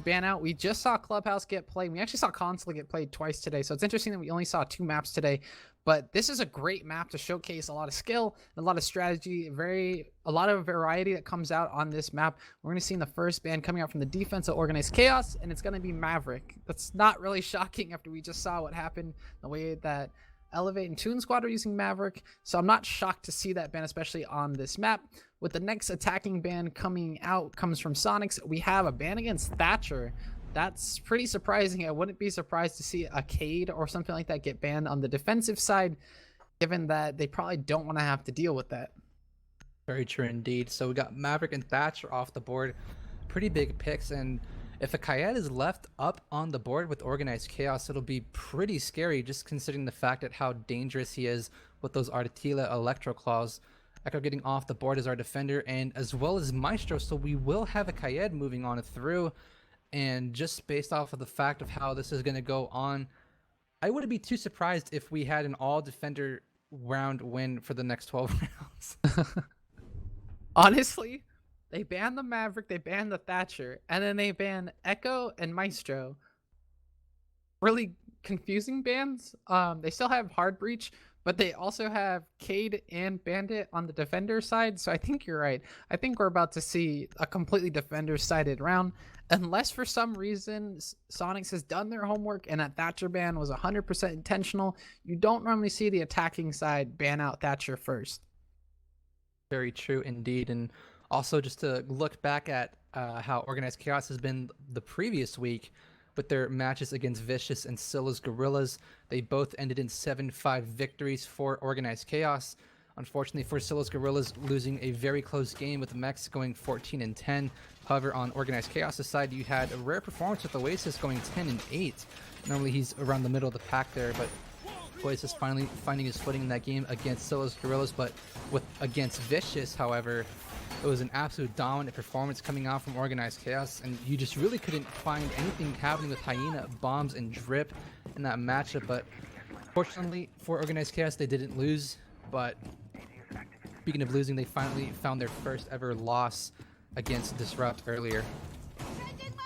ban out. We just saw Clubhouse get played. We actually saw Console get played twice today. So it's interesting that we only saw 2 maps today. But this is a great map to showcase a lot of skill, a lot of strategy, a lot of variety that comes out on this map. We're going to see the first ban coming out from the defense of Organized Chaos, and it's going to be Maverick. That's not really shocking after we just saw what happened, the way that Elevate and Toon Squad are using Maverick. So I'm not shocked to see that ban, especially on this map. With the next attacking ban coming out comes from Soniqs. We have a ban against Thatcher. That's pretty surprising. I wouldn't be surprised to see a Cade or something like that get banned on the defensive side, given that they probably don't want to have to deal with that. Very true indeed. So we got Maverick and Thatcher off the board. Pretty big picks, and if a Kayed is left up on the board with Organized Chaos, it'll be pretty scary, just considering the fact that how dangerous he is with those Artila Electro Claws. Echo getting off the board as our defender, and as well as Maestro, so we will have a Kayed moving on through. And just based off of the fact of how this is going to go on, I wouldn't be too surprised if we had an all-defender round win for the next 12 rounds. Honestly, they banned the Maverick, they banned the Thatcher, and then they banned Echo and Maestro. Really confusing bans. They still have Hard Breach, but they also have Cade and Bandit on the defender side. So I think you're right. I think we're about to see a completely defender-sided round. Unless for some reason Soniqs has done their homework and that Thatcher ban was 100% intentional, you don't normally see the attacking side ban out Thatcher first. Very true indeed. And also just to look back at how Organized Chaos has been the previous week with their matches against Vicious and Scylla's Gorillas, they both ended in 7-5 victories for Organized Chaos. Unfortunately for Scylla's Gorillas, losing a very close game with Mex going 14-10. However, on Organized Chaos' side, you had a rare performance with Oasis going 10-8. Normally he's around the middle of the pack there, but Oasis finally finding his footing in that game against Scylla's Gorillas. But against Vicious, however, it was an absolute dominant performance coming out from Organized Chaos, and you just really couldn't find anything happening with Hyena, Bombs, and Drip in that matchup. But fortunately for Organized Chaos, they didn't lose. But speaking of losing, they finally found their first ever loss against Disrupt earlier.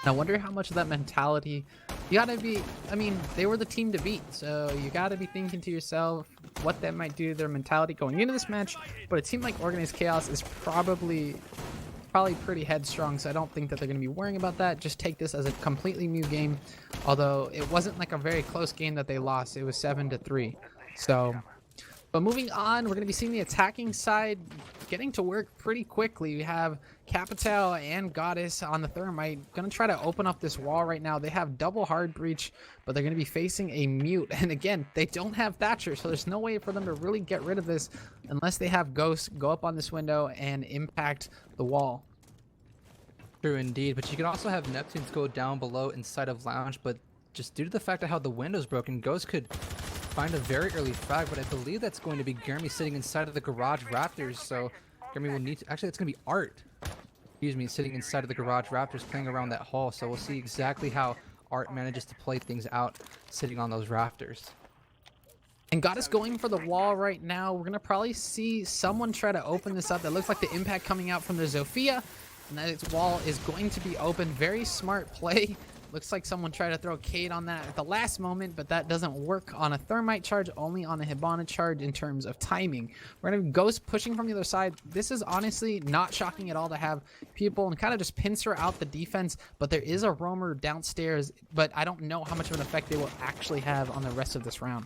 I wonder how much of that mentality you gotta be. I mean, they were the team to beat, so you gotta be thinking to yourself what that might do to their mentality going into this match. But a team like Organized Chaos is probably pretty headstrong, so I don't think that they're gonna be worrying about that. Just take this as a completely new game, although it wasn't like a very close game that they lost. It was 7-3. So but moving on, we're going to be seeing the attacking side getting to work pretty quickly. We have Capital and Goddess on the Thermite. Going to try to open up this wall right now. They have double Hard Breach, but they're going to be facing a Mute. And again, they don't have Thatcher, so there's no way for them to really get rid of this unless they have Ghost go up on this window and impact the wall. True indeed, but you can also have Neptunes go down below inside of Lounge, but just due to the fact of how the window's broken, Ghost could find a very early frag, but I believe that's going to be Gurmy sitting inside of the Garage Raptors, so Gurmy will need to, actually it's going to be Art, excuse me, sitting inside of the Garage Raptors playing around that hall, so we'll see exactly how Art manages to play things out sitting on those rafters. And Goddess going for the wall right now. We're going to probably see someone try to open this up. That looks like the impact coming out from the Zofia, and that wall is going to be open. Very smart play. Looks like someone tried to throw Cade on that at the last moment, but that doesn't work on a Thermite charge, only on a Hibana charge in terms of timing. We're going to have Ghost pushing from the other side. This is honestly not shocking at all to have people and kind of just pincer out the defense, but there is a roamer downstairs, but I don't know how much of an effect they will actually have on the rest of this round.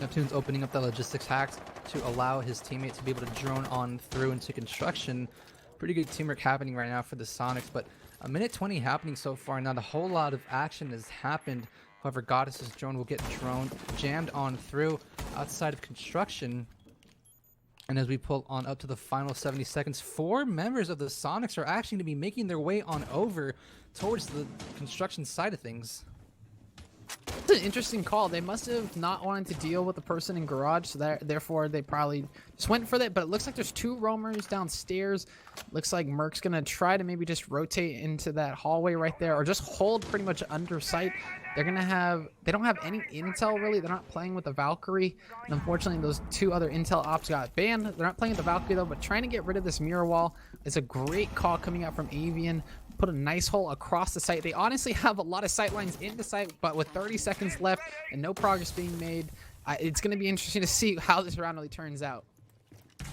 Neptune's opening up the logistics hacks to allow his teammate to be able to drone on through into construction. Pretty good teamwork happening right now for the Soniqs, but a minute 20 happening so far. Not a whole lot of action has happened. However, Goddess's drone will get jammed on through outside of construction. And as we pull on up to the final 70 seconds, 4 members of the Soniqs are actually going to be making their way on over towards the construction side of things. It's an interesting call. They must have not wanted to deal with the person in garage, so therefore they probably just went for that. But it looks like there's 2 roamers downstairs. Looks like Merc's gonna try to maybe just rotate into that hallway right there, or just hold pretty much under sight. They don't have any intel really. They're not playing with the Valkyrie, and unfortunately those 2 other intel ops got banned. They're not playing with the Valkyrie though, but trying to get rid of this mirror wall is a great call coming out from Avian. put a nice hole across the site. They honestly have a lot of sight lines in the site, but with 30 seconds left and no progress being made, it's going to be interesting to see how this round really turns out.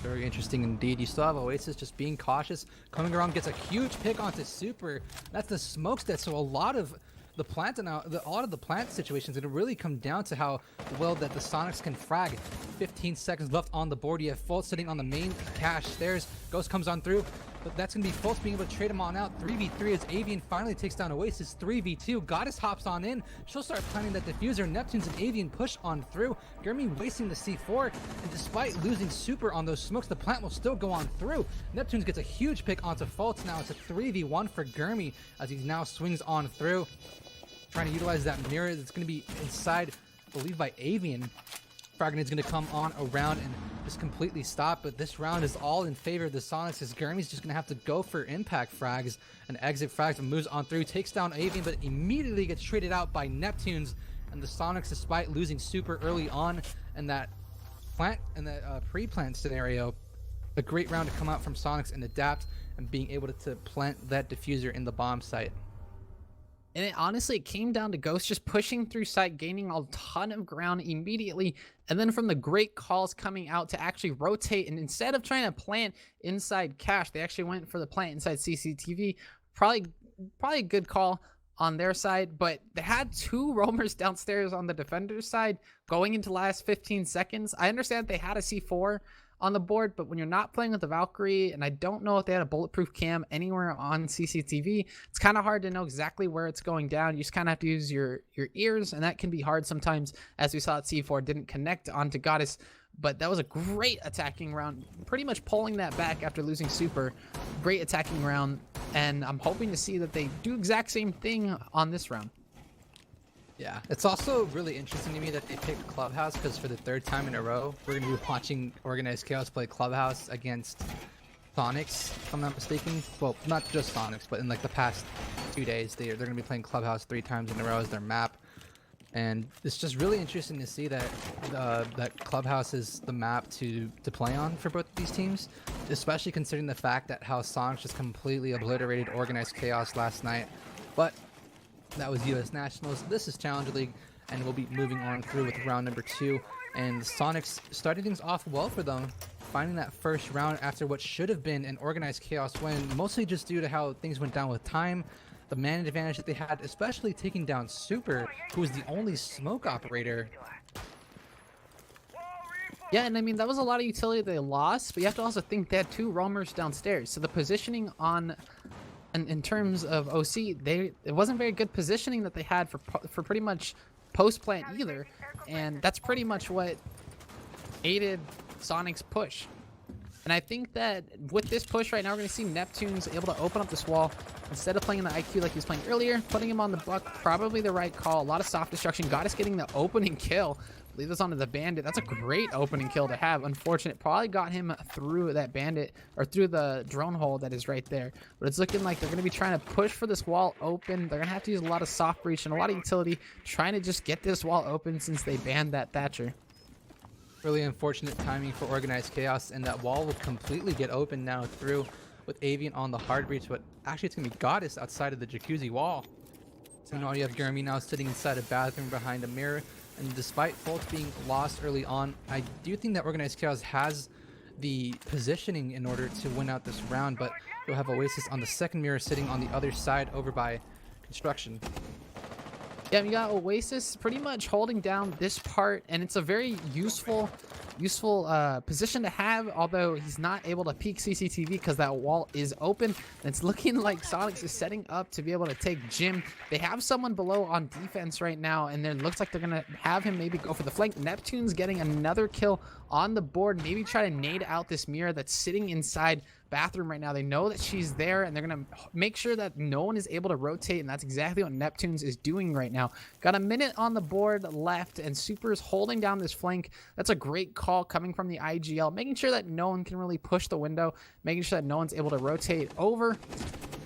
Very interesting indeed. You still have Oasis just being cautious. Coming around, gets a huge pick onto Super. That's the smokes that, so a lot of the plant now, a lot of the plant situations, it'll really come down to how well that the Soniqs can frag. 15 seconds left on the board. You have Fultz sitting on the main cache stairs. Ghost comes on through, but that's going to be Fultz being able to trade him on out. 3v3 as Avian finally takes down Oasis. 3v2. Goddess hops on in. She'll start planting that diffuser. Neptunes and Avian push on through. Gurmy wasting the C4, and despite losing Super on those smokes, the plant will still go on through. Neptunes gets a huge pick onto Fultz. Now it's a 3v1 for Gurmy as he now swings on through, trying to utilize that mirror that's going to be inside, I believe, by Avian. Fragne's going to come on around and just completely stop, but this round is all in favor of the Soniqs as Gurmy's just going to have to go for impact frags and exit frags and moves on through, takes down Avian, but immediately gets traded out by Neptunes. And the Soniqs, despite losing Super early on in that plant and that pre-plant scenario, a great round to come out from Soniqs and adapt and being able to plant that diffuser in the bomb site. And it honestly came down to Ghost just pushing through site, gaining a ton of ground immediately, and then from the great calls coming out to actually rotate, and instead of trying to plant inside cache, they actually went for the plant inside CCTV. Probably a good call on their side, but they had two roamers downstairs on the defender's side going into last 15 seconds. I understand they had a C4 on the board, but when you're not playing with the Valkyrie, and I don't know if they had a bulletproof cam anywhere on CCTV, it's kind of hard to know exactly where it's going down. You just kind of have to use your ears, and that can be hard sometimes, as we saw at C4 didn't connect onto Goddess. But that was a great attacking round, pretty much pulling that back after losing Super. Great attacking round, and I'm hoping to see that they do exact same thing on this round. Yeah, it's also really interesting to me that they picked Clubhouse, because for the third time in a row, we're going to be watching Organized Chaos play Clubhouse against Soniqs, if I'm not mistaken. Well, not just Soniqs, but in like the past 2 days, they're going to be playing Clubhouse 3 times in a row as their map. And it's just really interesting to see that that Clubhouse is the map to play on for both of these teams, especially considering the fact that how Soniqs just completely obliterated Organized Chaos last night. But that was US Nationals. This is Challenger League, and we'll be moving on through with round number 2. And the Soniqs started things off well for them, finding that first round after what should have been an Organized Chaos win, mostly just due to how things went down with time, the man advantage that they had, especially taking down Super, who was the only smoke operator. Yeah, and I mean, that was a lot of utility they lost, but you have to also think they had two roamers downstairs. So the positioning on, in terms of OC, it wasn't very good positioning that they had for pretty much post-plant either. And that's pretty much what aided Soniqs' push. And I think that with this push right now, we're going to see Neptunes able to open up this wall. Instead of playing the IQ like he was playing earlier, putting him on the buck, probably the right call. A lot of soft destruction. Goddess getting the opening kill. Leave this onto the bandit. That's a great opening kill to have. Unfortunate. Probably got him through that bandit, or through the drone hole that is right there. But it's looking like they're going to be trying to push for this wall open. They're going to have to use a lot of soft breach and a lot of utility trying to just get this wall open since they banned that Thatcher. Really unfortunate timing for Organized Chaos, and that wall will completely get open now through with Avian on the hard breach, but actually it's going to be Goddess outside of the jacuzzi wall. So now you have Gurmy now sitting inside a bathroom behind a mirror, and despite Fultz being lost early on, I do think that Organized Chaos has the positioning in order to win out this round, but you'll have Oasis on the second mirror sitting on the other side over by Construction. Yeah, we got Oasis pretty much holding down this part, and it's a very useful position to have, although he's not able to peek CCTV because that wall is open. And it's looking like Soniqs is setting up to be able to take Jim. They have someone below on defense right now, and it looks like they're going to have him maybe go for the flank. Neptune's getting another kill on the board, maybe try to nade out this mirror that's sitting inside bathroom right now. They know that she's there, and they're gonna make sure that no one is able to rotate, and that's exactly what Neptunes is doing right now. Got a minute on the board left, and Super's holding down this flank. That's a great call coming from the IGL, making sure that no one can really push the window, making sure that no one's able to rotate over.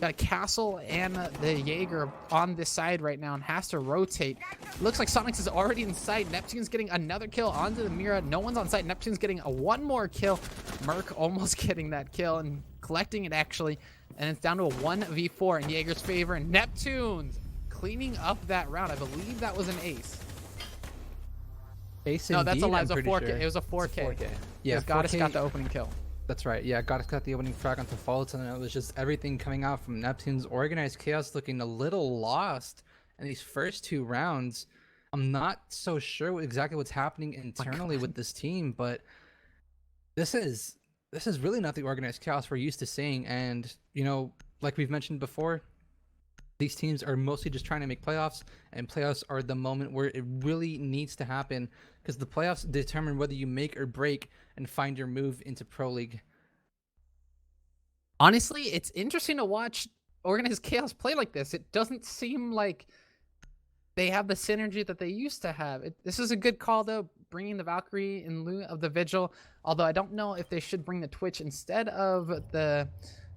Got a Castle and the Jaeger on this side right now and has to rotate. Looks like Soniqs is already in sight. Neptune's getting another kill onto the Mira. No one's on site. Neptune's getting one more kill. Merc almost getting that kill and collecting it actually. And it's down to a 1v4 in Jaeger's favor. And Neptunes cleaning up that round. I believe that was an ace. Ace No, that's a indeed, lie. I'm It was a pretty 4K. sure. It was a It's 4K. Yeah, Because Goddess 4K. got the opening kill. That's right. Yeah, Goddess got the opening frag onto Faults, and it was just everything coming out from Neptune's Organized Chaos looking a little lost in these first 2 rounds. I'm not so sure exactly what's happening internally with this team, but this is really not the Organized Chaos we're used to seeing. And like we've mentioned before, these teams are mostly just trying to make playoffs, and playoffs are the moment where it really needs to happen, because the playoffs determine whether you make or break and find your move into Pro League. Honestly, it's interesting to watch Organized Chaos play like this. It doesn't seem like they have the synergy that they used to have. This is a good call, though, bringing the Valkyrie in lieu of the Vigil. Although I don't know if they should bring the Twitch instead of the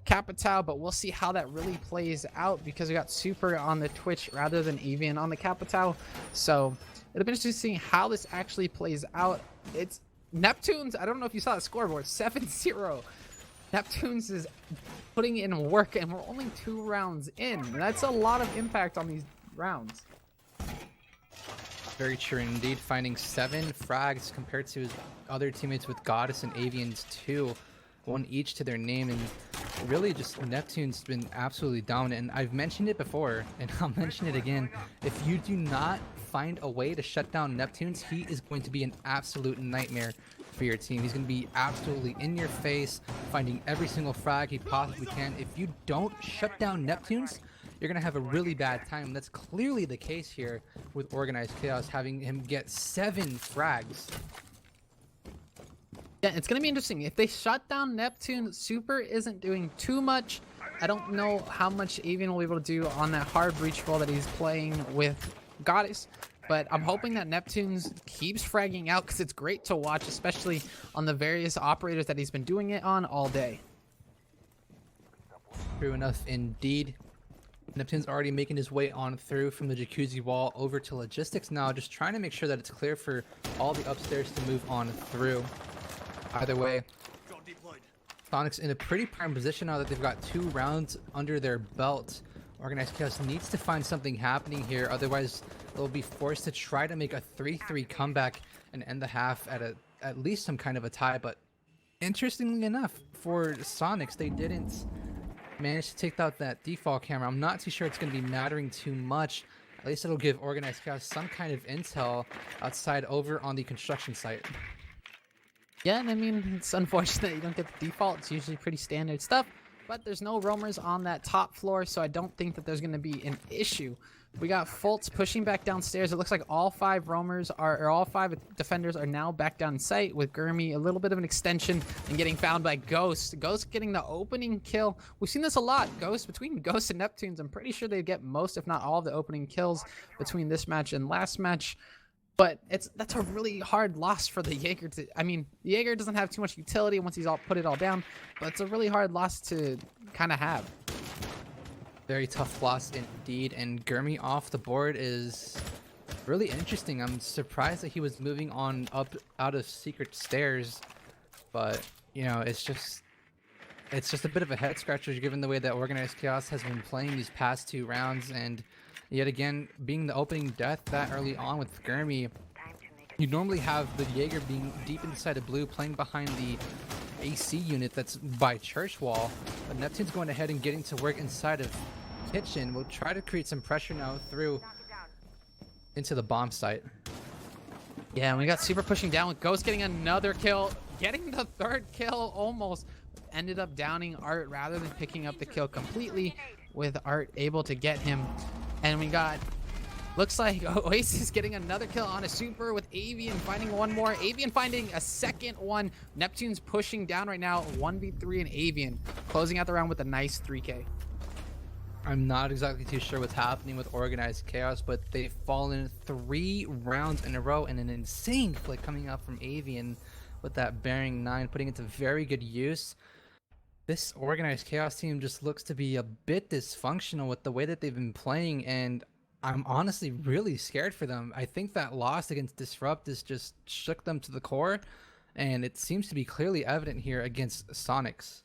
Capitao, but we'll see how that really plays out, because we got Super on the Twitch rather than Avian on the Capitao. So it'll be interesting to see how this actually plays out. It's Neptunes. I don't know if you saw the scoreboard, 7-0. Neptunes is putting in work, and we're only 2 rounds in. That's a lot of impact on these rounds. Very true indeed, finding 7 frags compared to his other teammates with Goddess and Avians 2, 1 each to their name, and really just Neptune's been absolutely dominant. And I've mentioned it before, and I'll mention it again. If you do not find a way to shut down Neptunes, he is going to be an absolute nightmare for your team. He's going to be absolutely in your face, finding every single frag he possibly can. If you don't shut down Neptunes, you're going to have a really bad time. That's clearly the case here with Organized Chaos, having him get 7 frags. Yeah, it's going to be interesting. If they shut down Neptune, Super isn't doing too much. I don't know how much Avian will be able to do on that hard breach roll that he's playing with Goddess, but I'm hoping that Neptune's keeps fragging out, because it's great to watch, especially on the various operators that he's been doing it on all day. True enough indeed. Neptune's already making his way on through from the jacuzzi wall over to logistics now, just trying to make sure that it's clear for all the upstairs to move on through. Either way, Soniqs in a pretty prime position now that they've got 2 rounds under their belt. Organized Chaos needs to find something happening here, otherwise they'll be forced to try to make a 3-3 comeback and end the half at least some kind of a tie. But interestingly enough, for Soniqs, they didn't manage to take out that default camera. I'm not too sure it's going to be mattering too much. At least it'll give Organized Chaos some kind of intel outside over on the construction site. Yeah, and I mean, it's unfortunate you don't get the default. It's usually pretty standard stuff, but there's no roamers on that top floor, so I don't think that there's going to be an issue. We got Fultz pushing back downstairs. It looks like all 5 roamers or all 5 defenders are now back down in sight, with Gurmy a little bit of an extension and getting found by Ghost. Ghost getting the opening kill. We've seen this a lot. Between Ghost and Neptunes, I'm pretty sure they get most, if not all, of the opening kills between this match and last match. But that's a really hard loss for the Jaeger to. I mean, the Jaeger doesn't have too much utility once he's put it all down, but it's a really hard loss to kind of have. Very tough loss indeed, and Gurmy off the board is really interesting. I'm surprised that he was moving on up out of secret stairs, but it's just a bit of a head scratcher given the way that Organized Chaos has been playing these past 2 rounds, and yet again being the opening death that early on with Gurmy. You normally have the Jaeger being deep inside of blue, playing behind the AC unit that's by church wall, but Neptune's going ahead and getting to work inside of kitchen. We'll try to create some pressure now through into the bomb site. Yeah, and we got Super pushing down with Ghost getting another kill, getting the 3rd kill almost. Ended up downing Art rather than picking up the kill completely, with Art able to get him. And we got, looks like Oasis getting another kill on a Super, with Avian finding 1 more. Avian finding a 2nd one. Neptune's pushing down right now, 1v3 and Avian closing out the round with a nice 3K. I'm not exactly too sure what's happening with Organized Chaos, but they've fallen 3 rounds in a row, and an insane flick coming out from Avian with that bearing 9, putting it to very good use. This Organized Chaos team just looks to be a bit dysfunctional with the way that they've been playing, and I'm honestly really scared for them. I think that loss against Disrupt has just shook them to the core, and it seems to be clearly evident here against Soniqs.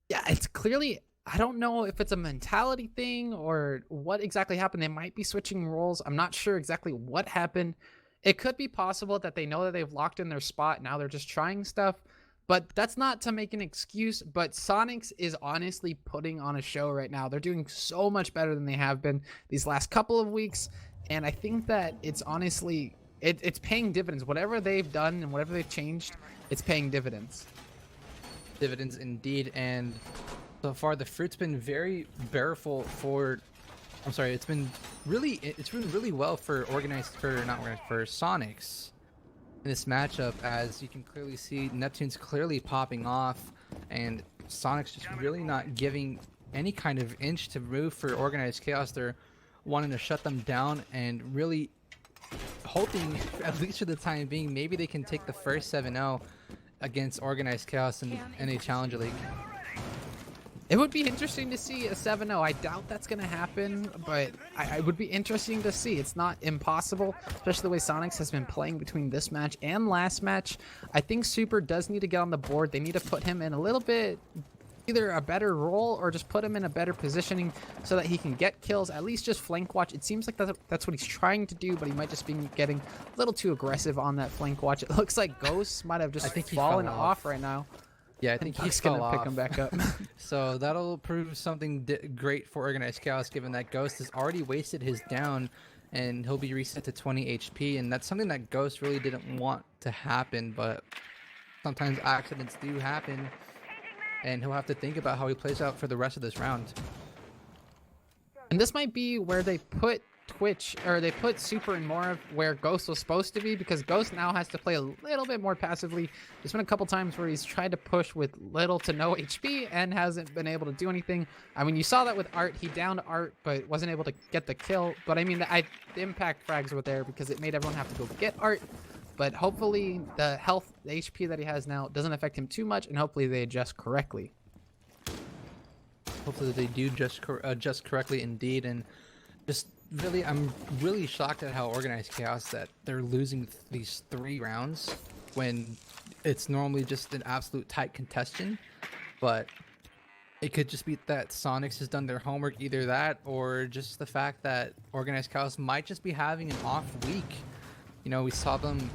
Yeah, it's clearly, I don't know if it's a mentality thing or what exactly happened. They might be switching roles. I'm not sure exactly what happened. It could be possible that they know that they've locked in their spot. Now they're just trying stuff. But that's not to make an excuse. But Soniqs is honestly putting on a show right now. They're doing so much better than they have been these last couple of weeks. And I think that it's honestly, it's paying dividends. Whatever they've done and whatever they've changed, it's paying dividends. Dividends indeed, and so far the fruit's been very bearable for. I'm sorry, it's been really well for for Soniqs in this matchup, as you can clearly see Neptune's clearly popping off, and Soniqs just really not giving any kind of inch to move for Organized Chaos. They're wanting to shut them down and really hoping, at least for the time being, maybe they can take the first 7-0 against Organized Chaos in NA Challenger League. It would be interesting to see a 7-0. I doubt that's going to happen, but I would be interesting to see. It's not impossible, especially the way Soniqs has been playing between this match and last match. I think Super does need to get on the board. They need to put him in a little bit, either a better role or just put him in a better positioning so that he can get kills, at least just flank watch. It seems like that's what he's trying to do, but he might just be getting a little too aggressive on that flank watch. It looks like Ghost might have just fallen off right now. Yeah, I think he's gonna pick him back up. So that'll prove something great for Organized Chaos, given that Ghost has already wasted his down and he'll be reset to 20 HP, and that's something that Ghost really didn't want to happen, but sometimes accidents do happen. And he'll have to think about how he plays out for the rest of this round. And this might be where they put Twitch, or they put Super in more of where Ghost was supposed to be, because Ghost now has to play a little bit more passively. There's been a couple times where he's tried to push with little to no HP and hasn't been able to do anything. I mean, you saw that with Art. He downed Art, but wasn't able to get the kill. But I mean, the impact frags were there because it made everyone have to go get Art. But hopefully the health, the HP that he has now doesn't affect him too much, and hopefully they adjust correctly. Hopefully they do adjust correctly indeed, and just really, I'm really shocked at how Organized Chaos that they're losing these 3 rounds when it's normally just an absolute tight contention. But it could just be that Soniqs has done their homework, either that or just the fact that Organized Chaos might just be having an off week. You know, we saw them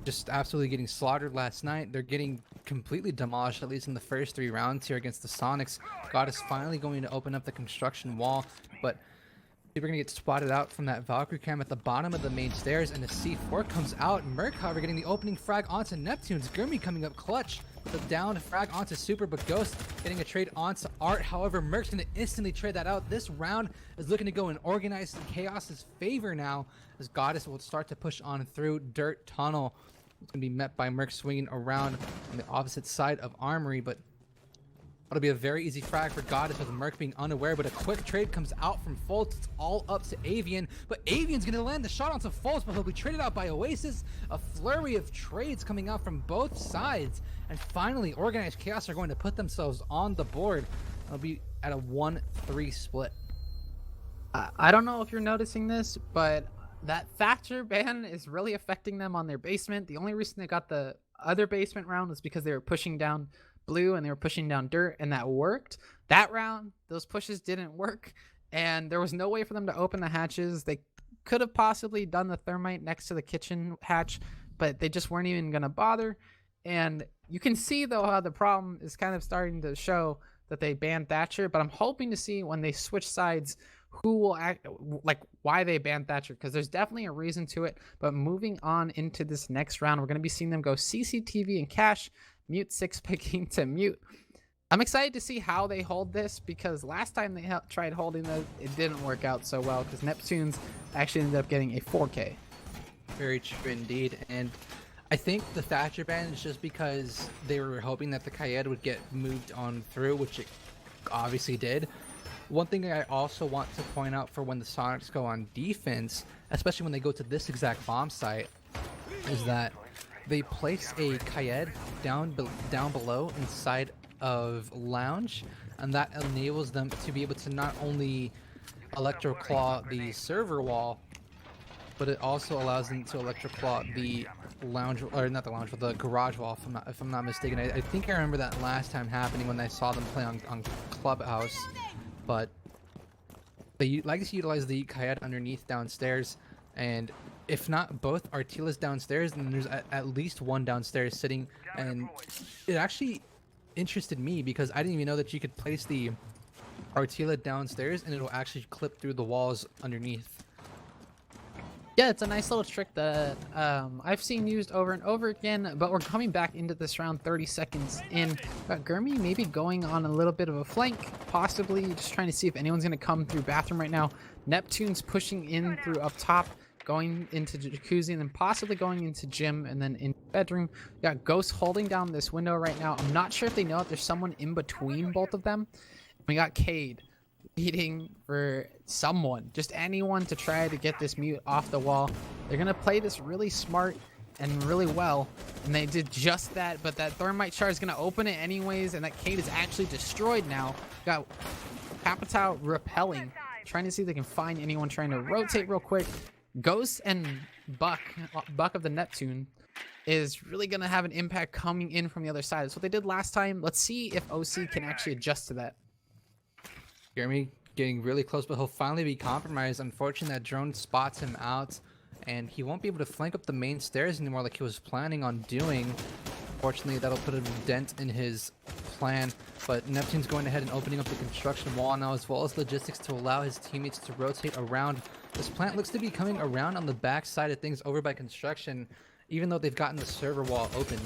just absolutely getting slaughtered last night. They're getting completely demolished, at least in the first 3 rounds here against the Soniqs. God is finally going to open up the construction wall, but we're going to get spotted out from that Valkyrie cam at the bottom of the main stairs, and the C4 comes out. Merc, however, getting the opening frag onto Neptune's. Gurmy coming up clutch with a down frag onto Super, but Ghost getting a trade onto Art. However, Merc's going to instantly trade that out. This round is looking to go in Organized Chaos's favor now, as Goddess will start to push on through Dirt Tunnel. It's going to be met by Merc swinging around on the opposite side of Armory, but it'll be a very easy frag for Goddess with Merc being unaware, but a quick trade comes out from Fultz. It's all up to Avian, but Avian's going to land the shot onto Fultz, but he'll be traded out by Oasis. A flurry of trades coming out from both sides, and finally Organized Chaos are going to put themselves on the board. It'll be at a 1-3 split. I don't know if you're noticing this, but that Thatcher ban is really affecting them on their basement. The only reason they got the other basement round was because they were pushing down blue and they were pushing down dirt, and that worked. That round, those pushes didn't work, and there was no way for them to open the hatches. They could have possibly done the thermite next to the kitchen hatch, but they just weren't even going to bother. And you can see, though, how the problem is kind of starting to show that they banned Thatcher, but I'm hoping to see when they switch sides who will act, like why they banned Thatcher, because there's definitely a reason to it. But moving on into this next round, we're going to be seeing them go CCTV and Cash, mute 6 picking to mute. I'm excited to see how they hold this, because last time they tried holding this, it didn't work out so well, because Neptune's actually ended up getting a 4K. Very true indeed, and I think the Thatcher ban is just because they were hoping that the Kayed would get moved on through, which it obviously did. One thing I also want to point out for when the Soniqs go on defense, especially when they go to this exact bomb site, is that they place a Kayed down below inside of Lounge, and that enables them to be able to not only electroclaw the server wall, but it also allows them to electroclaw the lounge, or not the lounge, but the garage wall, if I'm not mistaken. I think I remember that last time happening when I saw them play on Clubhouse, but they like to utilize the Kayet underneath downstairs, and if not both Artila's downstairs, then there's at least one downstairs sitting, and it actually interested me because I didn't even know that you could place the Artila downstairs and it'll actually clip through the walls underneath. Yeah, it's a nice little trick that I've seen used over and over again, but we're coming back into this round 30 seconds in. Gurmy maybe going on a little bit of a flank, possibly just trying to see if anyone's going to come through bathroom right now. Neptune's pushing in through up top, going into jacuzzi, and then possibly going into gym, and then in bedroom. We got Ghost holding down this window right now. I'm not sure if they know if there's someone in between both of them. We got Cade waiting for someone, just anyone, to try to get this mute off the wall. They're gonna play this really smart and really well, and they did just that. But that thermite shard is gonna open it anyways, and that Cade is actually destroyed now. Got Capitao repelling, trying to see if they can find anyone, trying to rotate real quick. Ghost and Buck of the Neptune is really gonna have an impact coming in from the other side. That's what they did last time. Let's see if OC can actually adjust to that. Jeremy getting really close, but he'll finally be compromised. Unfortunately, that drone spots him out, and he won't be able to flank up the main stairs anymore like he was planning on doing. Fortunately, that'll put a dent in his plan, but Neptune's going ahead and opening up the construction wall now, as well as logistics to allow his teammates to rotate around. This plant looks to be coming around on the back side of things over by construction, even though they've gotten the server wall open.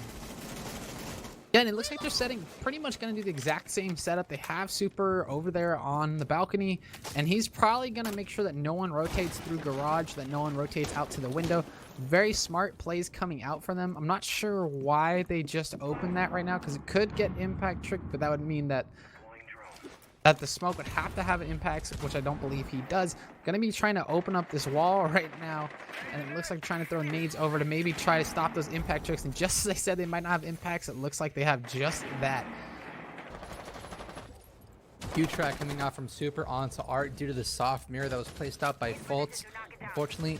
Yeah, and it looks like they're pretty much going to do the exact same setup. They have Super over there on the balcony, and he's probably going to make sure that no one rotates through garage, that no one rotates out to the window. Very smart plays coming out for them. I'm not sure why they just opened that right now, because it could get impact tricked, but that would mean that the smoke would have to have an impact, which I don't believe he does. Gonna be trying to open up this wall right now, and it looks like trying to throw nades over to maybe try to stop those impact tricks. And just as I said they might not have impacts, it looks like they have just that. Q-track coming out from Super onto Art due to the soft mirror that was placed out by Fultz. Unfortunately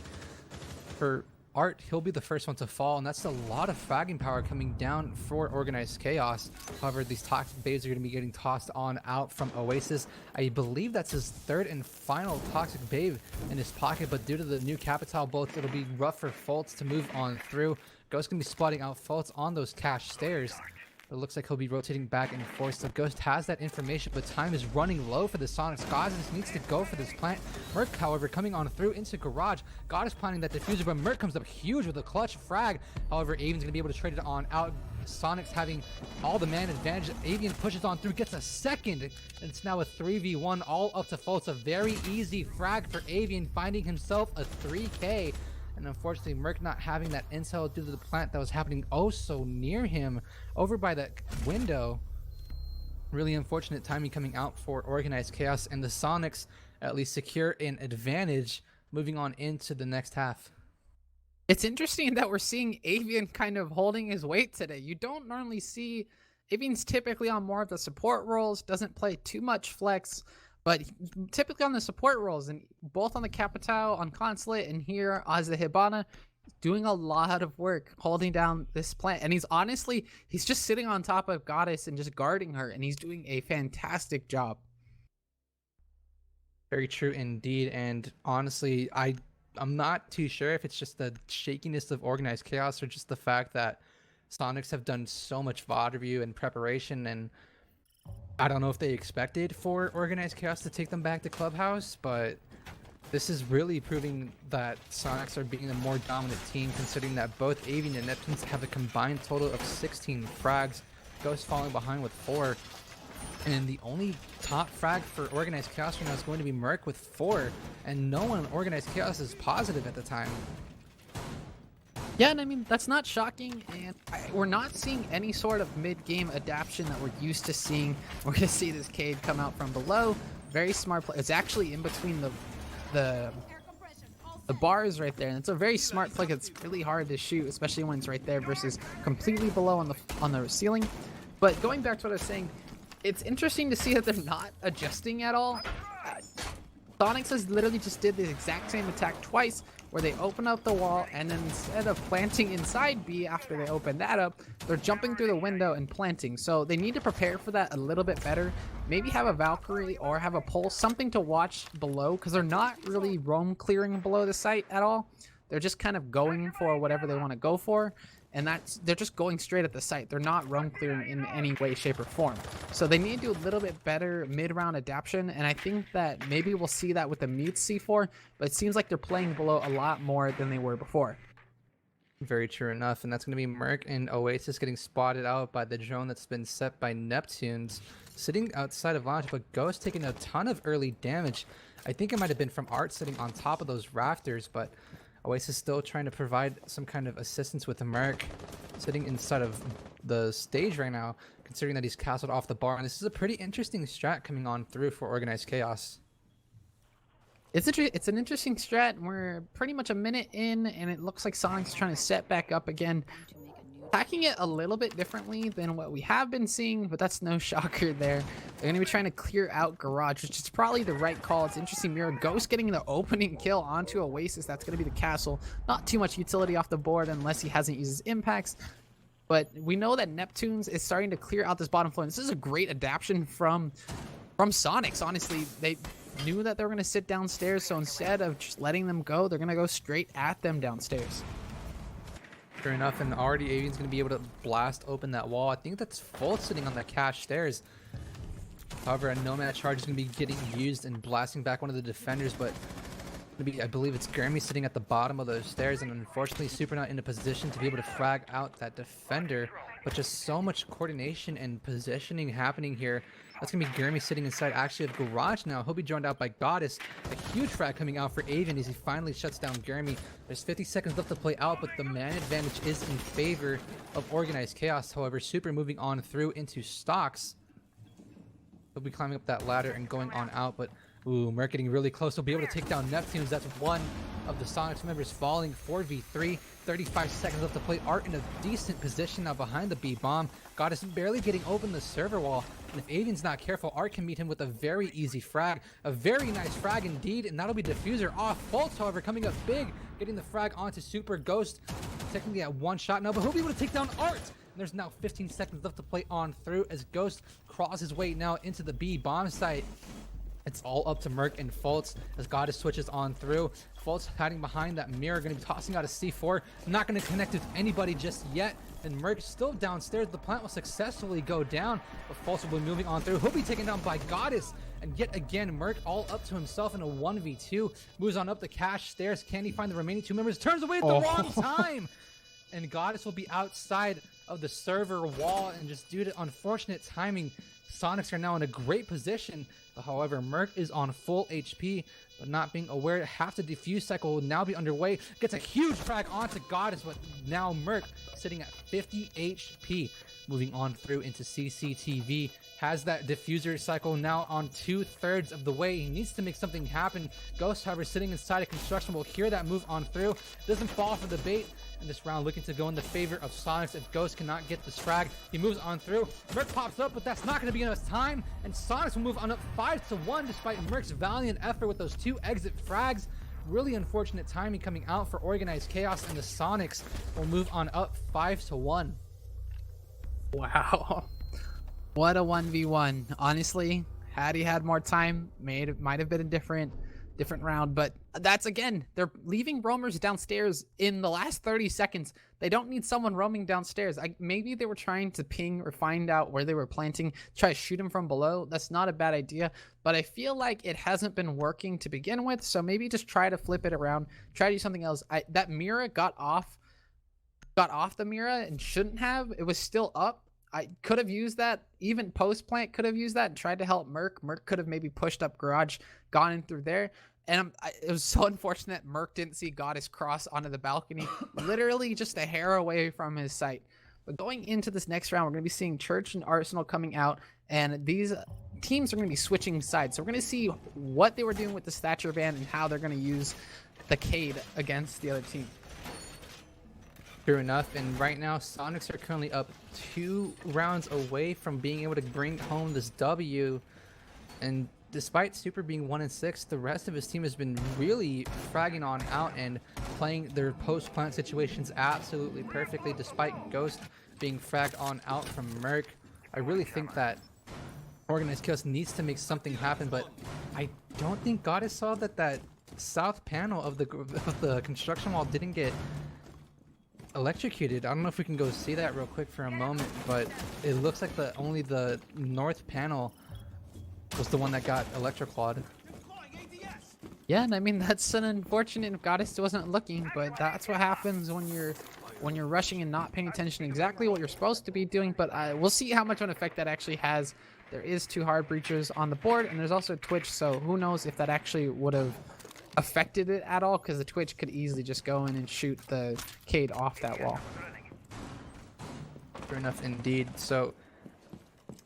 for Art, he'll be the first one to fall, and that's a lot of fragging power coming down for Organized Chaos. However, these toxic babes are going to be getting tossed on out from Oasis. I believe that's his third and final toxic babe in his pocket, but due to the new Capitao bolts, it'll be rough for Fultz to move on through. Ghost going to be spotting out Fultz on those cache stairs. It looks like he'll be rotating back and forth. So Ghost has that information, but time is running low for the Soniqs. Goddess needs to go for this plant. Merc, however, coming on through into garage. God is planning that diffuser, but Merc comes up huge with a clutch frag. However, Avian's going to be able to trade it on out. Soniqs having all the man advantage. Avian pushes on through, gets a second. And it's now a 3v1 all up to Fultz. A very easy frag for Avian, finding himself a 3k. And unfortunately, Merc not having that intel due to the plant that was happening oh so near him over by that window. Really unfortunate timing coming out for Organized Chaos, and the Soniqs at least secure an advantage moving on into the next half. It's interesting that we're seeing Avian kind of holding his weight today. You don't normally see Avian's typically on more of the support roles, doesn't play too much flex, but typically on the support roles, and both on the Capitao, on Consulate, and here as the Hibana, doing a lot of work holding down this plant. And he's just sitting on top of Goddess and just guarding her, and he's doing a fantastic job. Very true indeed. And honestly, I'm not too sure if it's just the shakiness of Organized Chaos or just the fact that Soniqs have done so much VOD review and preparation, and I don't know if they expected for Organized Chaos to take them back to Clubhouse, but this is really proving that Soniqs are being a more dominant team, considering that both Avian and Neptunes have a combined total of 16 frags. Ghost falling behind with 4. And the only top frag for Organized Chaos right now is going to be Merc with 4. And no one in Organized Chaos is positive at the time. Yeah, and I mean, that's not shocking, and we're not seeing any sort of mid-game adaptation that we're used to seeing. We're going to see this Cade come out from below. Very smart play. It's actually in between the bars right there, and it's a very smart play. It's really hard to shoot, especially when it's right there versus completely below on the ceiling. But going back to what I was saying, it's interesting to see that they're not adjusting at all. Soniqs has literally just did the exact same attack twice, where they open up the wall, and then instead of planting inside B after they open that up, they're jumping through the window and planting. So they need to prepare for that a little bit better. Maybe have a Valkyrie or have a Pulse, something to watch below, because they're not really roam clearing below the site at all. They're just kind of going for whatever they want to go for. And they're just going straight at the site. They're not roam clearing in any way, shape, or form. So they need to do a little bit better mid-round adaptation, and I think that maybe we'll see that with the mute C4, but it seems like they're playing below a lot more than they were before. Very true enough, and that's going to be Merc and Oasis getting spotted out by the drone that's been set by Neptunes. Sitting outside of launch, but Ghost taking a ton of early damage. I think it might have been from Art sitting on top of those rafters, but Oasis still trying to provide some kind of assistance with the Merc sitting inside of the stage right now, considering that he's castled off the bar. And this is a pretty interesting strat coming on through for Organized Chaos. It's an interesting strat. We're pretty much a minute in, and it looks like Soniqs trying to set back up again. Attacking it a little bit differently than what we have been seeing, but that's no shocker there. They're going to be trying to clear out Garage, which is probably the right call. It's interesting. Mirror Ghost getting the opening kill onto Oasis. That's going to be the castle. Not too much utility off the board unless he hasn't used his impacts. But we know that Neptunes is starting to clear out this bottom floor. And this is a great adaptation from Soniqs. Honestly, they knew that they were going to sit downstairs, so instead of just letting them go, they're going to go straight at them downstairs. Sure enough, and already Avian's going to be able to blast open that wall. I think that's Fold sitting on the cache stairs. However, a Nomad charge is going to be getting used and blasting back one of the defenders, but I believe it's Grammy sitting at the bottom of those stairs, and unfortunately Super not in a position to be able to frag out that defender. But just so much coordination and positioning happening here. That's going to be Grammy sitting inside actually of Garage now. He'll be joined out by Goddess. A huge frag coming out for Avian as he finally shuts down Grammy. There's 50 seconds left to play out, but the man advantage is in favor of Organized Chaos. However, Super moving on through into stocks. He'll be climbing up that ladder and going on out, but ooh, Merc getting really close. He'll be able to take down Neptunes. That's one of the Soniqs members falling. 4v3, 35 seconds left to play. Art in a decent position now behind the B bomb. Goddess barely getting open the server wall. And if Avian's not careful, Art can meet him with a very easy frag. A very nice frag indeed, and that'll be Diffuser off. Fultz, however, coming up big, getting the frag onto Super. Ghost technically at one shot now, but he'll be able to take down Art. And there's now 15 seconds left to play on through as Ghost crawls his way now into the B bomb site. It's all up to Merc and Fultz as Goddess switches on through. Fultz hiding behind that mirror, going to be tossing out a C4. Not going to connect with anybody just yet. And Merc still downstairs. The plant will successfully go down, but Fultz will be moving on through. He'll be taken down by Goddess. And yet again, Merc all up to himself in a 1v2. Moves on up the cache stairs. Can he find the remaining two members? Turns away at the wrong time. And Goddess will be outside of the server wall. And just due to unfortunate timing, Soniqs are now in a great position. However, Merc is on full HP, but not being aware. Half the defuse cycle will now be underway. Gets a huge frag onto Goddess, but now Merc sitting at 50 HP. Moving on through into CCTV. Has that diffuser cycle now on 2/3 of the way. He needs to make something happen. Ghost, however, sitting inside a construction will hear that move on through. Doesn't fall for the bait. And this round looking to go in the favor of Soniqs if Ghost cannot get this frag. He moves on through. Merc pops up, but that's not going to be enough time. And Soniqs will move on up 5-1 despite Merc's valiant effort with those two exit frags. Really unfortunate timing coming out for Organized Chaos, and the Soniqs will move on up 5-1. Wow. What a 1v1. Honestly, had he had more time, might have been a different round, but that's, again, they're leaving roamers downstairs in the last 30 seconds. They don't need someone roaming downstairs. Maybe they were trying to ping or find out where they were planting, try to shoot them from below. That's not a bad idea, but I feel like it hasn't been working to begin with, so maybe just try to flip it around, try to do something else. That Mira got off the Mira and shouldn't have. It was still up. I could have used that. Even post plant could have used that and tried to help Merc. Merc could have maybe pushed up Garage, gone in through there. And it was so unfortunate Merc didn't see Goddess cross onto the balcony, literally just a hair away from his sight. But going into this next round, we're going to be seeing Church and Arsenal coming out, and these teams are going to be switching sides. So we're going to see what they were doing with the Stature Band and how they're going to use the Cade against the other team. True enough, and right now Soniqs are currently up 2 rounds away from being able to bring home this W, and despite Super being 1-6, the rest of his team has been really fragging on out and playing their post-plant situations absolutely perfectly, despite Ghost being fragged on out from Merc. I really think that Organized Chaos needs to make something happen, but I don't think Goddess saw that south panel of the construction wall didn't get electrocuted. I don't know if we can go see that real quick for a moment, but it looks like only the north panel was the one that got electroclawed. Yeah, and I mean that's an unfortunate if Goddess wasn't looking, but that's what happens when you're rushing and not paying attention to exactly what you're supposed to be doing. But we'll see how much of an effect that actually has. There is 2 hard breachers on the board, and there's also Twitch, so who knows if that actually would have affected it at all, because the Twitch could easily just go in and shoot the Cade off that wall. Sure enough, indeed. So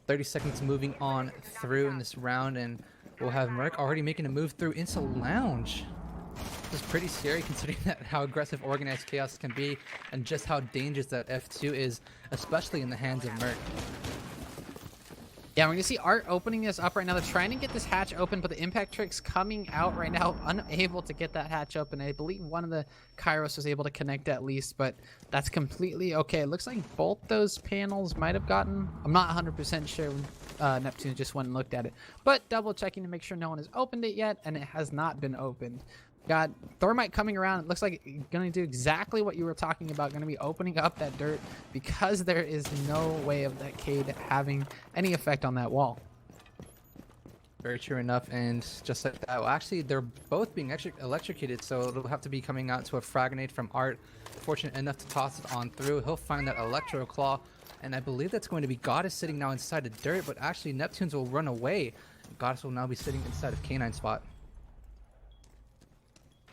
30 seconds moving on through in this round, and we'll have Merc already making a move through into Lounge. This is pretty scary considering that how aggressive Organized Chaos can be and just how dangerous that F2 is, especially in the hands of Merc. Yeah, we're going to see Art opening this up right now. They're trying to get this hatch open, but the Impact Trick's coming out right now, unable to get that hatch open. I believe one of the Kairos was able to connect at least, but that's completely okay. It looks like both those panels might have gotten... I'm not 100% sure when Neptune just went and looked at it, but double checking to make sure no one has opened it yet, and it has not been opened. Got Thermite coming around. It looks like it's going to do exactly what you were talking about. Going to be opening up that dirt because there is no way of that Cade having any effect on that wall. Very true enough, and just like that, well, actually, they're both being electrocuted, so it'll have to be coming out to a frag grenade from Art. Fortunate enough to toss it on through. He'll find that Electro Claw, and I believe that's going to be Goddess sitting now inside the dirt, but actually Neptunes will run away. Goddess will now be sitting inside of K9 spot.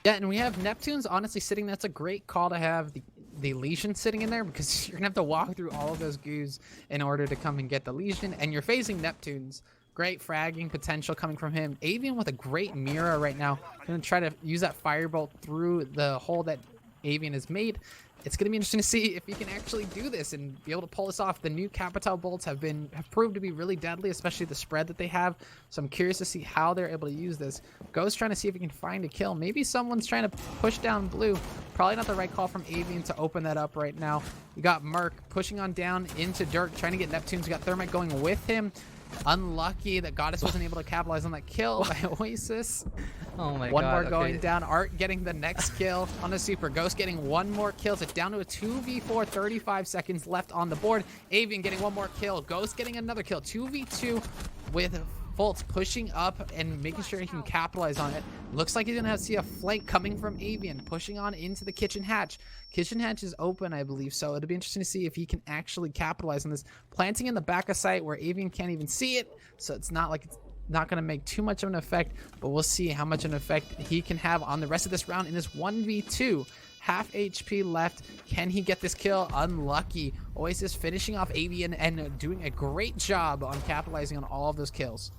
Yeah, and we have Neptunes honestly sitting. That's a great call to have the Legion sitting in there, because you're going to have to walk through all of those goos in order to come and get the Legion, and you're facing Neptunes. Great fragging potential coming from him. Avian with a great mirror right now. Going to try to use that firebolt through the hole that Avian has made. It's going to be interesting to see if he can actually do this and be able to pull this off. The new Capital bolts have proved to be really deadly, especially the spread that they have. So I'm curious to see how they're able to use this. Ghost trying to see if he can find a kill. Maybe someone's trying to push down blue. Probably not the right call from Avian to open that up right now. We got Merc pushing on down into Dirk, trying to get Neptunes. We got Thermite going with him. Unlucky that Goddess wasn't able to capitalize on that kill by Oasis. Oh my god. One more going down. Art getting the next kill on the Super. Ghost getting one more kill. It's down to a 2v4, 35 seconds left on the board. Avian getting one more kill. Ghost getting another kill. 2v2 with Fultz pushing up and making sure he can capitalize on it. Looks like he's going to see a flank coming from Avian, pushing on into the kitchen hatch. Kitchen hatch is open, I believe, so it'll be interesting to see if he can actually capitalize on this. Planting in the back of sight where Avian can't even see it, so it's not like it's not going to make too much of an effect, but we'll see how much of an effect he can have on the rest of this round in this 1v2. Half HP left. Can he get this kill? Unlucky. Oasis finishing off Avian and doing a great job on capitalizing on all of those kills.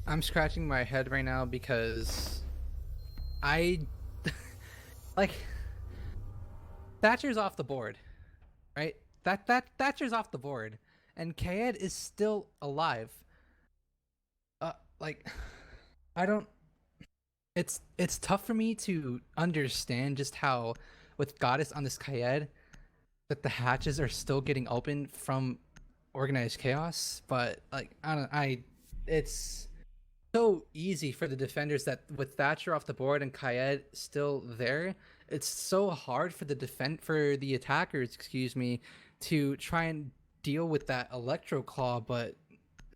I'm scratching my head right now because I like Thatcher's off the board, right? Thatcher's off the board, and Kaed is still alive. Like I don't. It's tough for me to understand just how with Goddess on this Kaed that the hatches are still getting open from Organized Chaos, but like it's so easy for the defenders that with Thatcher off the board and Kaed still there, it's so hard for the attackers, excuse me, to try and deal with that Electro Claw, but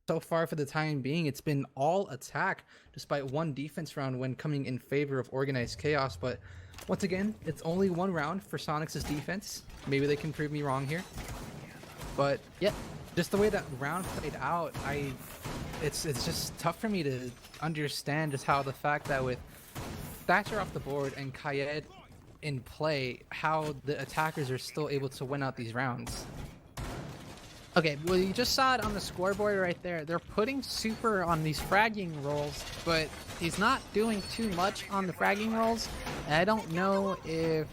so far for the time being it's been all attack despite one defense round when coming in favor of Organized Chaos. But once again, it's only one round for Soniqs' defense. Maybe they can prove me wrong here, but yeah, just the way that round played out, it's just tough for me to understand just how the fact that with Thatcher off the board and Kaed in play, how the attackers are still able to win out these rounds. Okay, well, you just saw it on the scoreboard right there. They're putting Super on these fragging rolls, but he's not doing too much on the fragging rolls. And I don't know if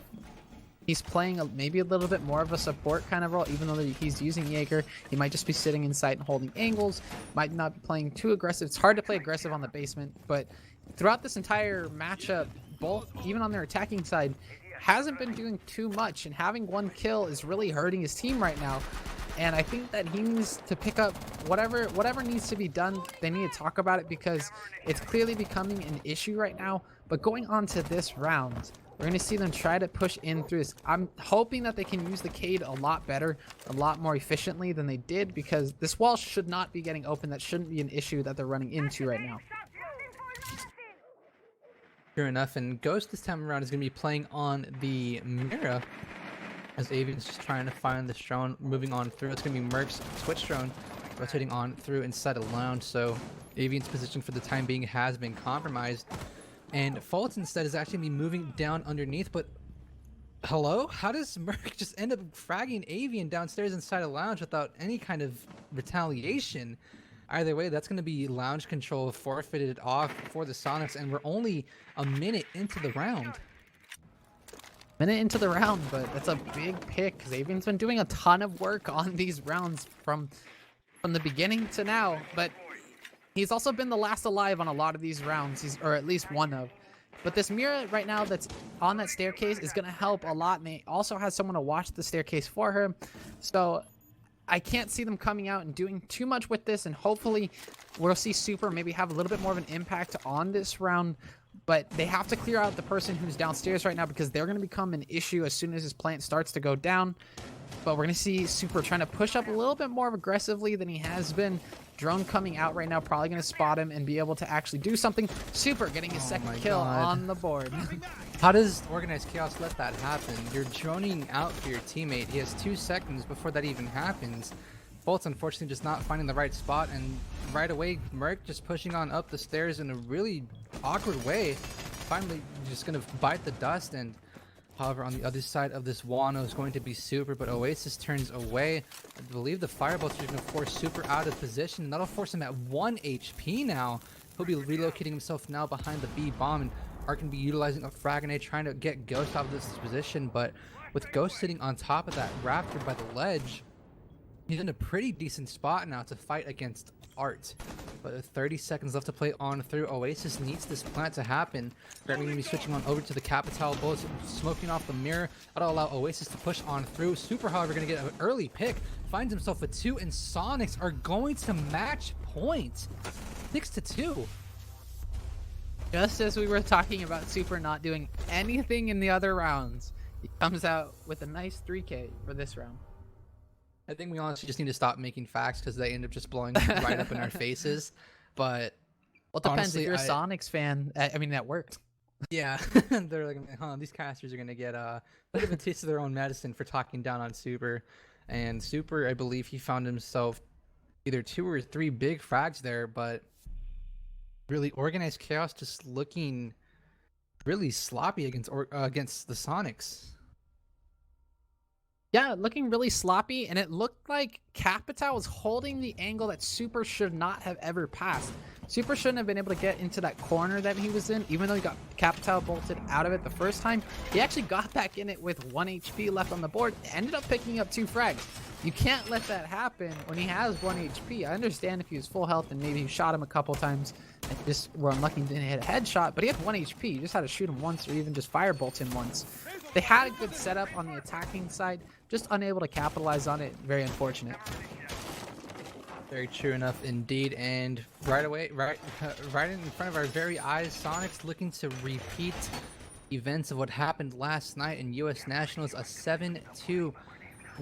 He's playing maybe a little bit more of a support kind of role, even though he's using Jaeger. He might just be sitting in sight and holding angles, might not be playing too aggressive. It's hard to play aggressive on the basement, but throughout this entire matchup, both, even on their attacking side, hasn't been doing too much, and having 1 kill is really hurting his team right now. And I think that he needs to pick up whatever needs to be done. They need to talk about it because it's clearly becoming an issue right now. But going on to this round, we're going to see them try to push in through this. I'm hoping that they can use the Cade a lot better, a lot more efficiently than they did, because this wall should not be getting open. That shouldn't be an issue that they're running into right now. Sure enough, and Ghost this time around is going to be playing on the Mira, as Avian's just trying to find this drone, moving on through. It's going to be Merc's switch drone rotating on through inside a lounge, so Avian's position for the time being has been compromised. And Fault instead is actually be moving down underneath, but hello? How does Merc just end up fragging Avian downstairs inside a lounge without any kind of retaliation? Either way, that's going to be lounge control forfeited off for the Soniqs, and we're only a minute into the round. Minute into the round, but that's a big pick because Avian's been doing a ton of work on these rounds from the beginning to now, but he's also been the last alive on a lot of these rounds, or at least one of. But this Mira right now that's on that staircase is going to help a lot, and they also has someone to watch the staircase for her. So I can't see them coming out and doing too much with this, and hopefully we'll see Super maybe have a little bit more of an impact on this round. But they have to clear out the person who's downstairs right now, because they're going to become an issue as soon as his plant starts to go down. But we're going to see Super trying to push up a little bit more aggressively than he has been. Drone coming out right now, probably going to spot him and be able to actually do something. Super getting his second kill on the board. How does Organized Chaos let that happen? You're droning out for your teammate. He has 2 seconds before that even happens. Bolt's unfortunately just not finding the right spot, and right away Merc just pushing on up the stairs in a really awkward way. Finally just going to bite the dust, and however, on the other side of this Wano is going to be Super, but Oasis turns away. I believe the Firebolts are going to force Super out of position, and that'll force him at 1 HP now. He'll be relocating himself now behind the B bomb, and Ark can be utilizing a frag grenade trying to get Ghost out of this position, but with Ghost sitting on top of that Raptor by the ledge, he's in a pretty decent spot now to fight against Art. But with 30 seconds left to play on through, Oasis needs this plant to happen. They're going to be switching on over to the Capital Bullets, smoking off the mirror. That'll allow Oasis to push on through. Super, however, going to get an early pick. Finds himself with 2, and Soniqs are going to match point. 6-2. Just as we were talking about Super not doing anything in the other rounds, he comes out with a nice 3K for this round. I think we honestly just need to stop making facts because they end up just blowing right up in our faces. But well, it depends. Honestly, if you're a Soniqs fan, I mean, that worked. Yeah, they're like, huh, these casters are gonna get a bit of a taste of their own medicine for talking down on Super. And Super, I believe he found himself either 2 or 3 big frags there, but really Organized Chaos just looking really sloppy against the Soniqs. Yeah, looking really sloppy, and it looked like Capital was holding the angle that Super should not have ever passed. Super shouldn't have been able to get into that corner that he was in, even though he got Capital bolted out of it the first time. He actually got back in it with 1 HP left on the board, ended up picking up 2 frags. You can't let that happen when he has 1 HP. I understand if he was full health and maybe you shot him a couple times and just were unlucky to hit a headshot, but he had 1 HP. You just had to shoot him once or even just firebolt him once. They had a good setup on the attacking side, just unable to capitalize on it. Very unfortunate. Very true enough indeed, and right away, right in front of our very eyes, Soniqs looking to repeat events of what happened last night in US Nationals, a 7-2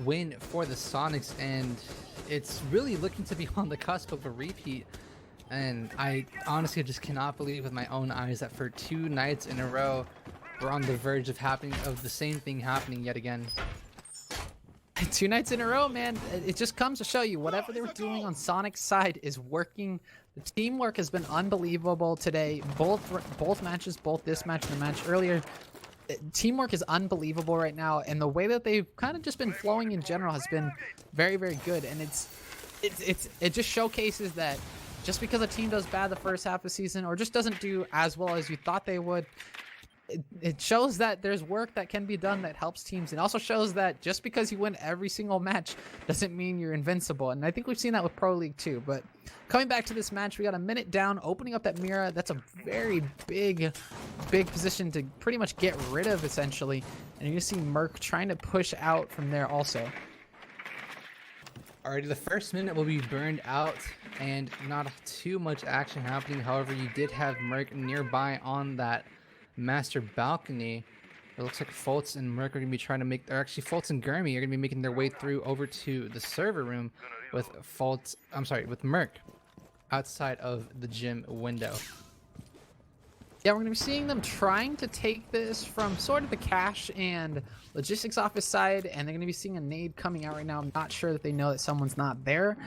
win for the Soniqs, and it's really looking to be on the cusp of a repeat. And I honestly just cannot believe with my own eyes that for 2 nights in a row, we're on the verge of the same thing happening yet again. 2 nights in a row, man. It just comes to show you whatever they were doing on Sonic's side is working. The teamwork has been unbelievable today. Both matches, both this match and the match earlier. Teamwork is unbelievable right now, and the way that they've kind of just been flowing in general has been very, very good. And it just showcases that just because a team does bad the first half of the season or just doesn't do as well as you thought they would, it shows that there's work that can be done that helps teams. It also shows that just because you win every single match doesn't mean you're invincible. And I think we've seen that with Pro League too. But coming back to this match, we got a minute down, opening up that Mira. That's a very big position to pretty much get rid of, essentially. And you're going to see Merc trying to push out from there also. Alrighty, the first minute will be burned out and not too much action happening. However, you did have Merc nearby on that master balcony. It looks like Fultz and Merc are going to be trying to make, or actually Fultz and Gurmy are going to be making their way through over to the server room with with Merc outside of the gym window. Yeah, we're going to be seeing them trying to take this from sort of the cash and logistics office side, and they're going to be seeing a nade coming out right now. I'm not sure that they know that someone's not there.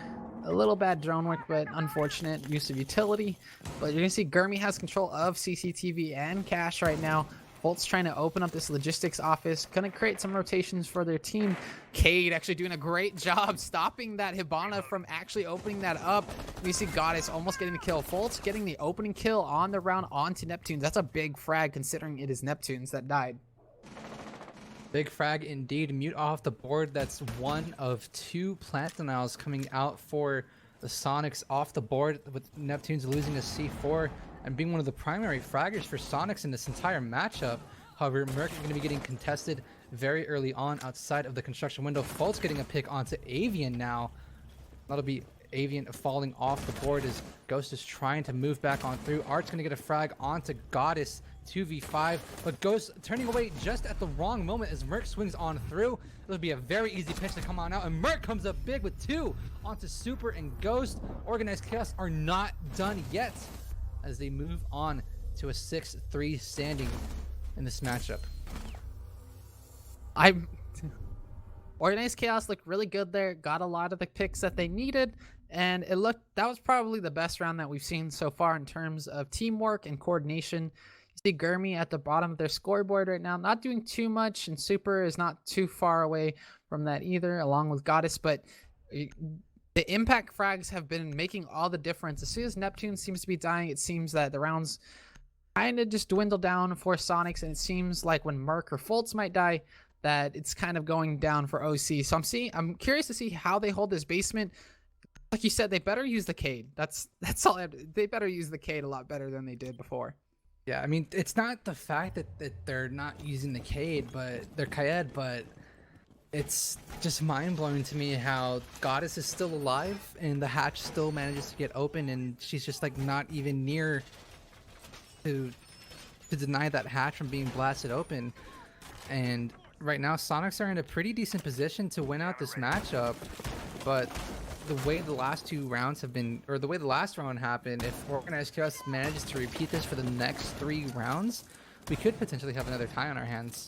A little bad drone work, but unfortunate use of utility. But you're going to see Gurmy has control of CCTV and cash right now. Bolt's trying to open up this logistics office, going to create some rotations for their team. Cade actually doing a great job stopping that Hibana from actually opening that up. We see Goddess almost getting the kill. Fultz getting the opening kill on the round onto Neptunes. That's a big frag considering it is Neptunes that died. Big frag indeed. Mute off the board. That's one of two plant denials coming out for the Soniqs off the board, with Neptunes losing a C4 and being one of the primary fraggers for Soniqs in this entire matchup. However, Merc is going to be getting contested very early on outside of the construction window. Fultz getting a pick onto Avian now. That'll be Avian falling off the board as Ghost is trying to move back on through. Art's going to get a frag onto Goddess. 2v5, but Ghost turning away just at the wrong moment as Merc swings on through. It'll be a very easy pitch to come on out, and Merc comes up big with two onto Super and Ghost. Organized Chaos are not done yet as they move on to a 6-3 standing in this matchup. Organized Chaos looked really good there, got a lot of the picks that they needed, and that was probably the best round that we've seen so far in terms of teamwork and coordination. You see Gurmy at the bottom of their scoreboard right now, not doing too much, and Super is not too far away from that either, along with Goddess, but the impact frags have been making all the difference. As soon as Neptune seems to be dying, it seems that the rounds kind of just dwindle down for Soniqs, and it seems like when Merc or Fultz might die, that it's kind of going down for OC. So I'm curious to see how they hold this basement. Like you said, they better use the Cade. That's all. They better use the Cade a lot better than they did before. Yeah, I mean, it's not the fact that they're not using the Cade, but they're Kaed, but it's just mind-blowing to me how Goddess is still alive and the hatch still manages to get open, and she's just like not even near to deny that hatch from being blasted open. And right now Soniqs are in a pretty decent position to win out this matchup, but the way the last two rounds have been, or the way the last round happened, if Organized Chaos manages to repeat this for the next 3 rounds, we could potentially have another tie on our hands.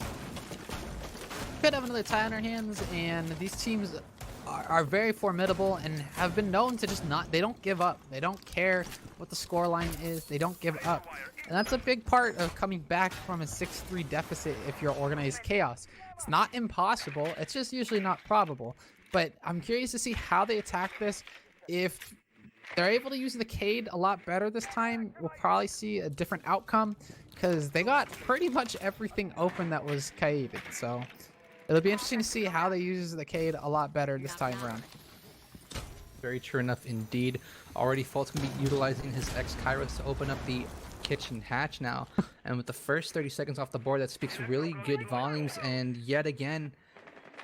Could have another tie on our hands, and these teams are very formidable and have been known to just they don't give up. They don't care what the scoreline is. They don't give up. And that's a big part of coming back from a 6-3 deficit if you're Organized Chaos. It's not impossible. It's just usually not probable. But I'm curious to see how they attack this. If they're able to use the Cade a lot better this time, we'll probably see a different outcome, because they got pretty much everything open that was Kaeded. So it'll be interesting to see how they use the Cade a lot better this time around. Very true enough indeed. Already Fultz going to be utilizing his X-Kairos to open up the kitchen hatch now. And with the first 30 seconds off the board, that speaks really good volumes. And yet again,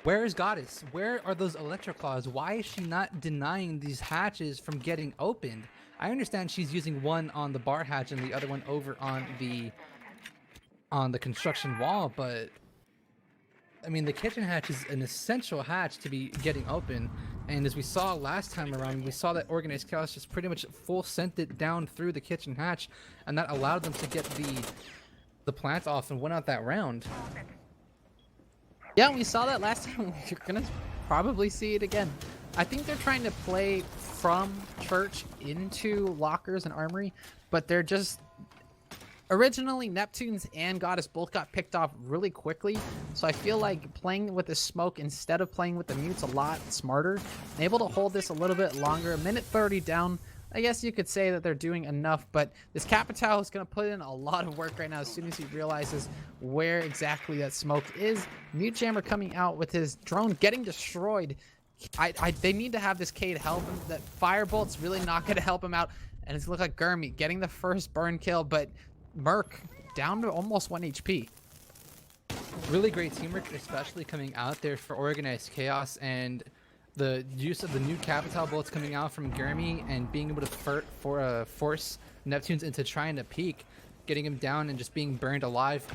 where is Goddess? Where are those Electroclaws? Why is she not denying these hatches from getting opened? I understand she's using one on the bar hatch and the other one over on the construction wall, but I mean, the kitchen hatch is an essential hatch to be getting open. And as we saw last time around, we saw that Organized Chaos just pretty much full sent it down through the kitchen hatch, and that allowed them to get the plant off and win out that round. Yeah, we saw that last time. You're gonna probably see it again. I think they're trying to play from church into lockers and armory, but they're just originally Neptunes and Goddess both got picked off really quickly, so I feel like playing with the smoke instead of playing with the mute's a lot smarter. And able to hold this a little bit longer. A minute 30 down I guess you could say that they're doing enough, but this Capital is going to put in a lot of work right now as soon as he realizes where exactly that smoke is. Mute Jammer coming out with his drone getting destroyed. They need to have this Cade help him. That Firebolt's really not going to help him out. And it's look like Gurmy getting the first burn kill, but Merc down to almost 1 HP. Really great teamwork, especially coming out there for Organized Chaos, and the use of the new Capital bullets coming out from Gurmy and being able to force Neptunes into trying to peek, getting him down and just being burned alive.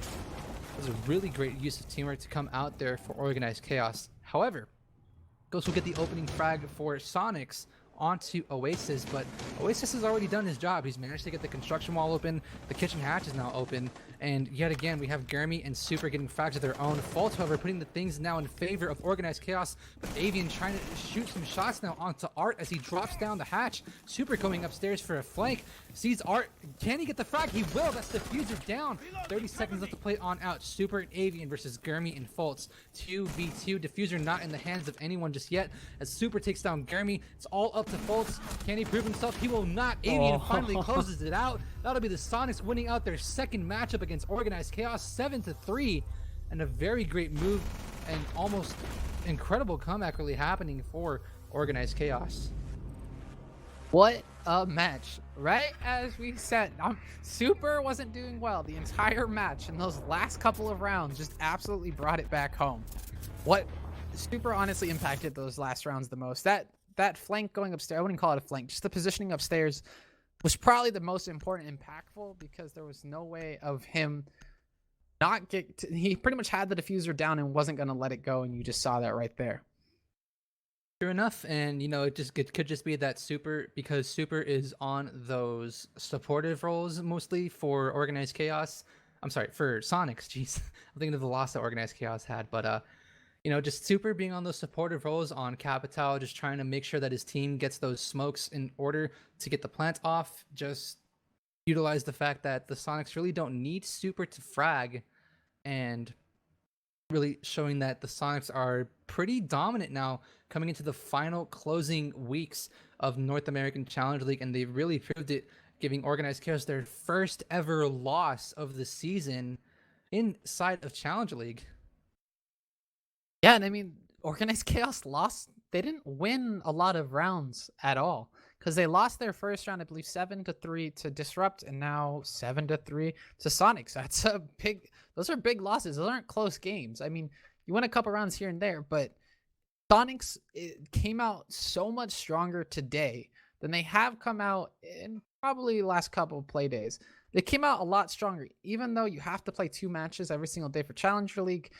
It was a really great use of teamwork to come out there for Organized Chaos. However, Ghost will get the opening frag for Soniqs onto Oasis, but Oasis has already done his job. He's managed to get the construction wall open, the kitchen hatch is now open, and yet again we have Gurmy and Super getting frags of their own. Fault, however, putting the things now in favor of Organized Chaos, but Avian trying to shoot some shots now onto Art as he drops down the hatch. Super going upstairs for a flank, sees Art. Can he get the frag? He will. That's diffuser down. 30 seconds left to play on out. Super and Avian versus Gurmy and Faults. 2v2. Diffuser not in the hands of anyone just yet as Super takes down Gurmy. It's all up to Faults. Can he prove himself? He will not. Avian finally closes it out. That'll be the Soniqs winning out their second matchup against Organized Chaos, 7-3, and a very great move and almost incredible comeback really happening for Organized Chaos. What a match. Right as we said, Super wasn't doing well the entire match, and those last couple of rounds just absolutely brought it back home. What Super honestly impacted those last rounds the most. That flank going upstairs, I wouldn't call it a flank, just the positioning upstairs was probably the most important, impactful, because there was no way of him not he pretty much had the diffuser down and wasn't going to let it go, and you just saw that right there. True enough, and you know, it could just be that because Super is on those supportive roles mostly for Organized Chaos. I'm sorry, for Soniqs. Jeez, I'm thinking of the loss that Organized Chaos had, but you know, just Super being on those supportive roles on Capital, just trying to make sure that his team gets those smokes in order to get the plant off. Just utilize the fact that the Soniqs really don't need Super to frag, and really showing that the Soniqs are pretty dominant now coming into the final closing weeks of North American Challenge League, and they've really proved it, giving Organized Chaos their first ever loss of the season inside of Challenge League. Yeah, and I mean, Organized Chaos lost. They didn't win a lot of rounds at all, because they lost their first round, I believe, 7-3 to Disrupt, and now 7-3 to Soniqs. That's a big. Those are big losses. Those aren't close games. I mean, you win a couple rounds here and there, but Soniqs came out so much stronger today than they have come out in probably the last couple of play days. They came out a lot stronger, even though you have to play 2 matches every single day for Challenger League.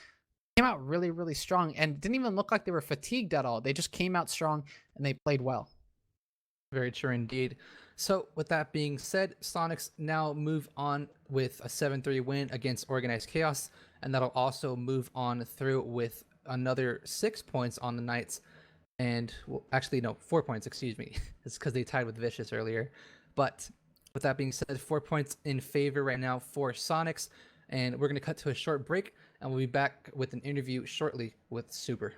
Came out really, really strong, and didn't even look like they were fatigued at all. They just came out strong and they played well. Very true indeed. So with that being said, Soniqs now move on with a 7-3 win against Organized Chaos, and that'll also move on through with another 6 points on the Knights, and well, actually no, 4 points, excuse me. It's because they tied with Vicious earlier. But with that being said, 4 points in favor right now for Soniqs, and we're going to cut to a short break, and we'll be back with an interview shortly with Super.